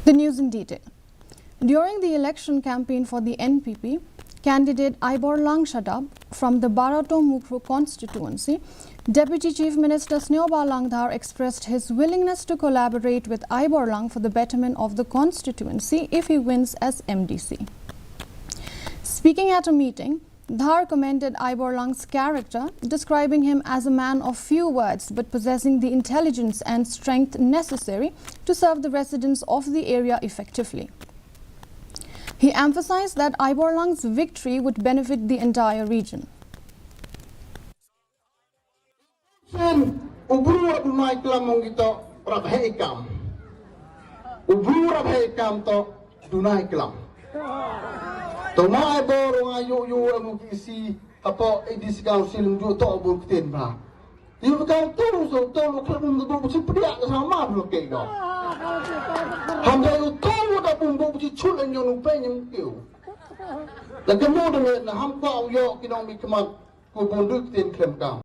The news in detail. During the election campaign for the NPP, candidate Aiborlang Jhadc from the Barato Mukru constituency, Deputy Chief Minister Snehpal Langdar expressed his willingness to collaborate with Aiborlang for the betterment of the constituency if he wins as MDC. Speaking at a meeting, Dhar commended Aiborlang's character, describing him as a man of few words but possessing the intelligence and strength necessary to serve the residents of the area effectively. He emphasized that Aiborlang's victory would benefit the entire region. Tomai borong ayu mukisi apa edisi kau siling dua tak berketen bah. Dia kau tu so tu kalau tu buci pria sama blok kau. Hamzah itu tu dah pun buci culen yang lupa yang kau. Dan kemudian ham kau yo kita mikir mak kau bonduk ten krem kau.